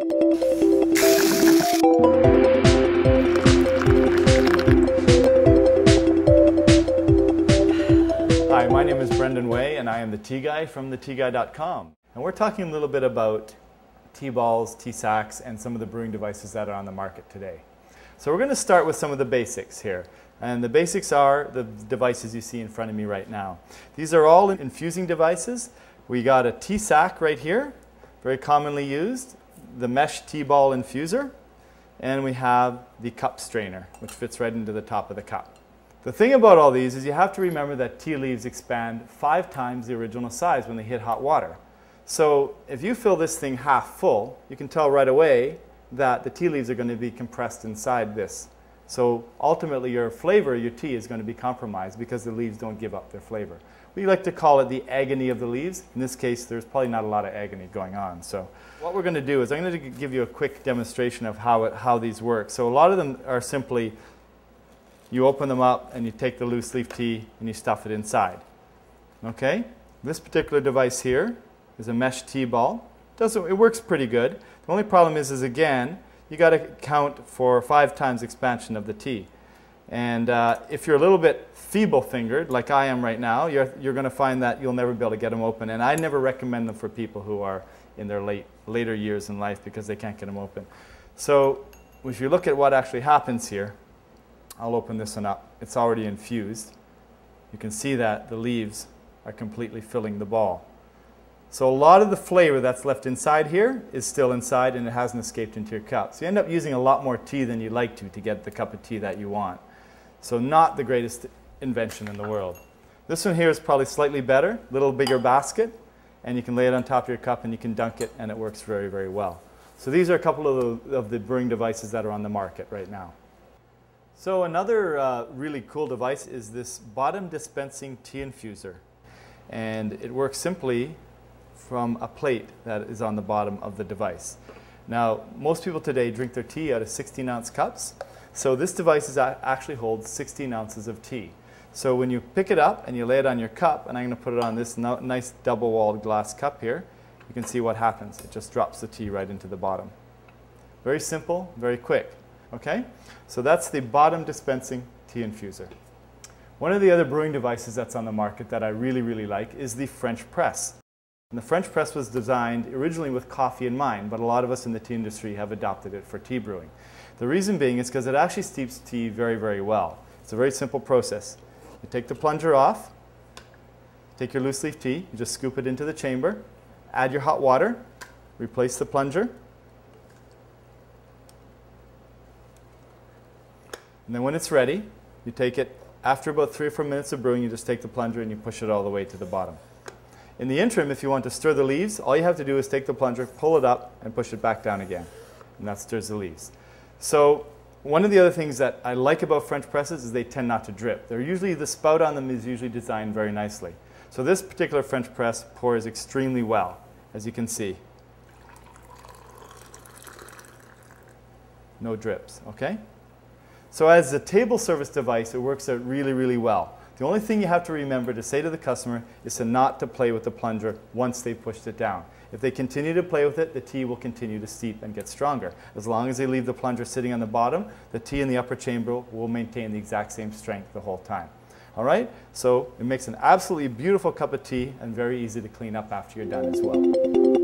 Hi, my name is Brendan Way and I am the Teaguy from Teaguy.com. And we're talking a little bit about tea balls, tea sacks, and some of the brewing devices that are on the market today. So we're going to start with some of the basics here. And the basics are the devices you see in front of me right now. These are all infusing devices. We got a tea sack right here, very commonly used, the mesh tea ball infuser, and we have the cup strainer, which fits right into the top of the cup. The thing about all these is you have to remember that tea leaves expand 5 times the original size when they hit hot water. So if you fill this thing half full, you can tell right away that the tea leaves are going to be compressed inside this. So ultimately your flavor, your tea, is going to be compromised because the leaves don't give up their flavor. We like to call it the agony of the leaves. In this case, there's probably not a lot of agony going on. So what we're going to do is I'm going to give you a quick demonstration of how these work. So a lot of them are simply, you open them up and you take the loose leaf tea and you stuff it inside. Okay? This particular device here is a mesh tea ball. It works pretty good. The only problem is again, you got to count for 5 times expansion of the tea. And if you're a little bit feeble-fingered, like I am right now, you're going to find that you'll never be able to get them open. And I never recommend them for people who are in their later years in life because they can't get them open. So if you look at what actually happens here, I'll open this one up. It's already infused. You can see that the leaves are completely filling the ball. So a lot of the flavor that's left inside here is still inside and it hasn't escaped into your cup. So you end up using a lot more tea than you'd like to get the cup of tea that you want. So not the greatest invention in the world. This one here is probably slightly better, a little bigger basket, and you can lay it on top of your cup and you can dunk it and it works very, very well. So these are a couple of the brewing devices that are on the market right now. So another really cool device is this bottom dispensing tea infuser. And it works simply from a plate that is on the bottom of the device. Now, most people today drink their tea out of 16-ounce cups. So this device actually holds 16 ounces of tea. So when you pick it up and you lay it on your cup, and I'm going to put it on this nice double-walled glass cup here, you can see what happens. It just drops the tea right into the bottom. Very simple, very quick. Okay? So that's the bottom dispensing tea infuser. One of the other brewing devices that's on the market that I really, really like is the French press. And the French press was designed originally with coffee in mind, but a lot of us in the tea industry have adopted it for tea brewing. The reason being is because it actually steeps tea very, very well. It's a very simple process. You take the plunger off, take your loose leaf tea, you just scoop it into the chamber, add your hot water, replace the plunger, and then when it's ready, you take it, after about 3 or 4 minutes of brewing, you just take the plunger and you push it all the way to the bottom. In the interim, if you want to stir the leaves, all you have to do is take the plunger, pull it up, and push it back down again. And that stirs the leaves. So one of the other things that I like about French presses is they tend not to drip. The spout on them is usually designed very nicely. So this particular French press pours extremely well, as you can see. No drips, okay? So as a table service device, it works out really, really well. The only thing you have to remember to say to the customer is not to play with the plunger once they've pushed it down. If they continue to play with it, the tea will continue to steep and get stronger. As long as they leave the plunger sitting on the bottom, the tea in the upper chamber will maintain the exact same strength the whole time. All right? So it makes an absolutely beautiful cup of tea and very easy to clean up after you're done as well.